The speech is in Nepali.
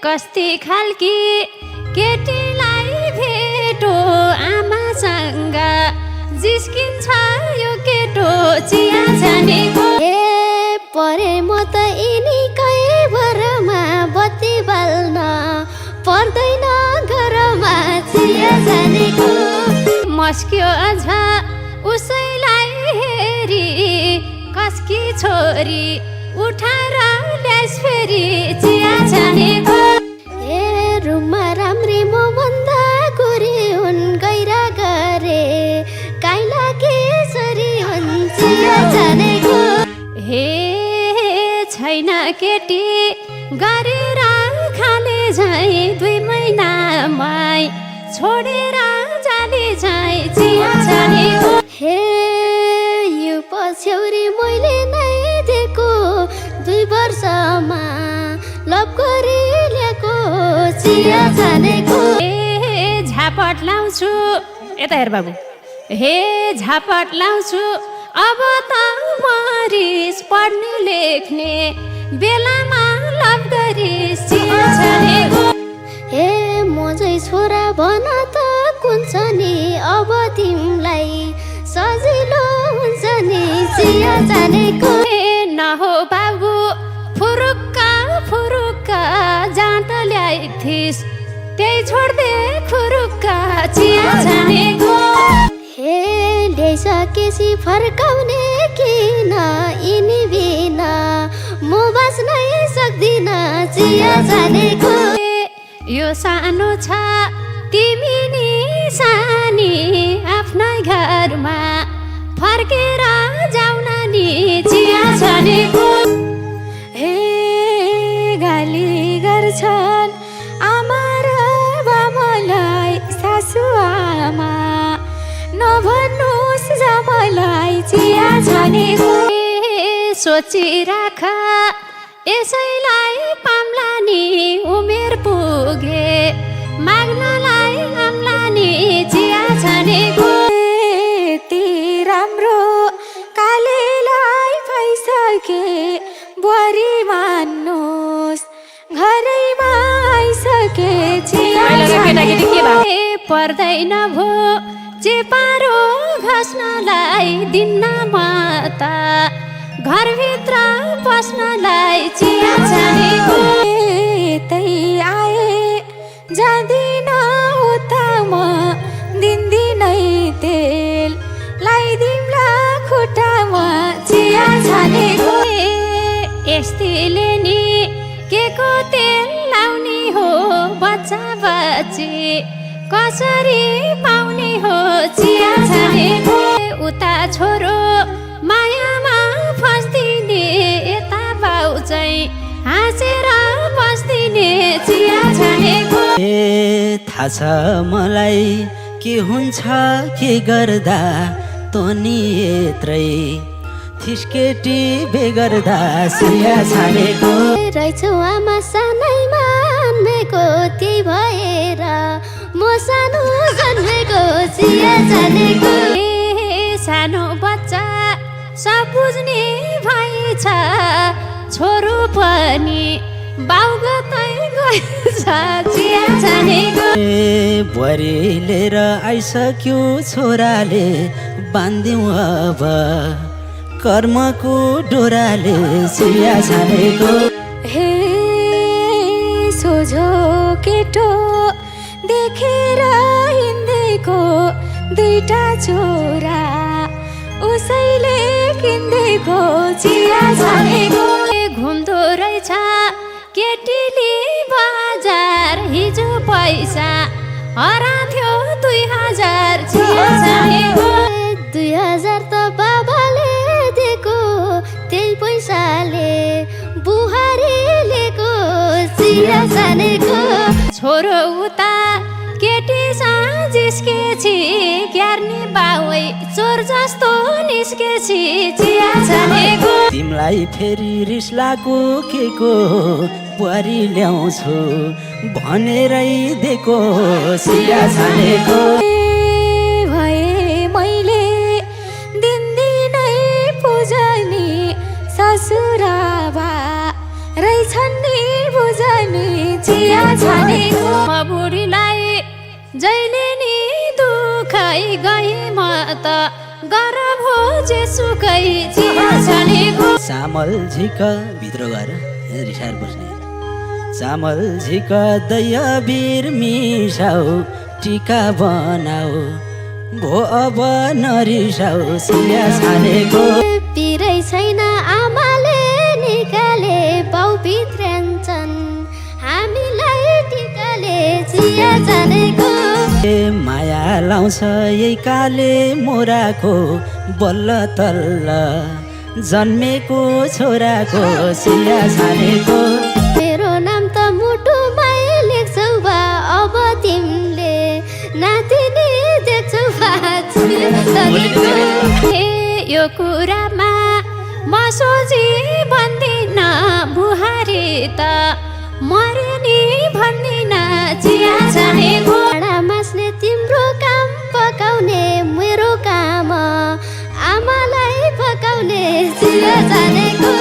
कस्ती खालकी केटीलाई भेटो आमासँग जिस्किन्छ यो केटो चिया छानेको। परे म त यिनीकै भरमा बत्ती बाल्न पर्दैन घरमा चिया छानेको। मस्क्यो अझ उसैलाई हेरी कसकी छोरी उठाएर ल्यास फेरि चिया छानेको। रुममा राम्री म भन्दा गोरी हुन् गैरा गरे काइला केसरी हुन् चिया छानेको। हे छैन केटी गरेर खाले झै 2 महिनामै छोडेर जाने झै चिया छानेको। हे यो पछ्यौरी मैले नै दिएको 2 वर्षमा लभ गरी ल्याएको चिया छानेको। हे झापट लाउँछु यता हेर बाबु। हे झापट लाउँछु अब त मरिस पढ्ने लेख्ने बेलामा लभ गरिस चिया छानेको। हे म झै छोरा भन त कुन छ नि अब तिमलाई सजिलो हुन्छ नि चिया छानेको। हे नहो बाबु फुरुक्का फुरुक्का जाँट ल्याइथिस् त्यही छोड्दे खुरुक्का चिया छानेको। हे ल्याइसकेपछि फर्काउने किन यिनी बिना म बाँच्नै सक्दिन चिया छानेको। यो सानो छ तिमी नि सानी आफ्नै घरमा फर्केर जाउन नि चिया छानेको। हे गाली गर्छन् आमा र बाबालाई सासु आमा नभन्नुहोस् जमालाई चिया छानेको। सोचिराख यसैलाई पाम्ला नि उमेर पुगे माग्नलाई आम्ला नि चिया छानेको। यति राम्रो कालेलाई पाइसके बुहारी मान्नुहोस् घरैमा आइसके चिया छानेको। पर्दैन भो चेपारो घस्नलाई दिन्न म त घरभित्र बस्नलाई चिया छानेको। यतै आए जाँदिन उता म दिनदिनै तेल लाइदिम्ला खुट्टामा चिया छानेको। यस्तीले नि के को तेल लाउने हो बच्चा बच्ची कसरी पाउने हो चिया छानेको। उता छोरो मायामा फस्दिने यता बाउ चाहिँ हाँसेर बस्दिने चिया छानेको। थाहा छ मलाई के हुन्छ के गर्दा तनी यत्रै थिस्केटी बेगर्दा चिया छानेको। रहेछौ आमा सानैमा जन्मेको त्यही भएर म सानो जन्मेको चिया छानेको। सानो बच्चा सब बुझ्ने भएछ छोरो पनि बाउ गतै गएछ चिया छानेको। बुहारी लिएर आइसक्यो छोराले बाँधिदिउँ अब कर्मको डोराले चिया छानेको। हे सोझो केटो देखेर हिँडेको 2टा छोरा उसैले किन्देको चिया छानेको। घुम्दो रहेछ केटीले बजार हिजो पैसा हराथ्यो 2000 चिया छानेको। 2000 त बाबाले दिएको त्यही पैसाले बुहारी लिएको चिया छानेको। छोरो उता केटी जिस्केछि क्यार्ने बाउै चोर जस्तो निस्केछि चिया छानेको। तिमीलाई फेरि रिस लागो के को बुहारी ल्याउँछु भनेरै दिएको चिया छानेको। भए मैले दिनदिनै पुजनी ससुराबा रहेछन् नि बुझनी चिया छानेको म बुढीलाई जहिले नि दुखाइ गई म त गर भोजे सुकै चिया छानेको चामल झिक भित्र गएर रिसाएर बस्ने चामल झिक दया बिर मिसाऊ टिका बनाऊ भो अब नरिसाऊ चिया छानेको पिरै छैन आमाले निकाले बाउ भित्रन्छन् हामीलाई टिकाले चिया छानेको माया लाउँछ यही काले मोराको बल्ल तल्ल जन्मेको छोराको चिया छानेको मेरो नाम त मुटुमै लेख्छौ बा अब तिमीले नातिनी देख्छौ बा चिया छानेको यो कुरामा म सोझी भन्दिन बुहारी त मरे नि भन्दिन चिया छानेको भाँडा माझ्ने तिम्रो काम पकाउने मेरो काम आमालाई पकाउने चिया छानेको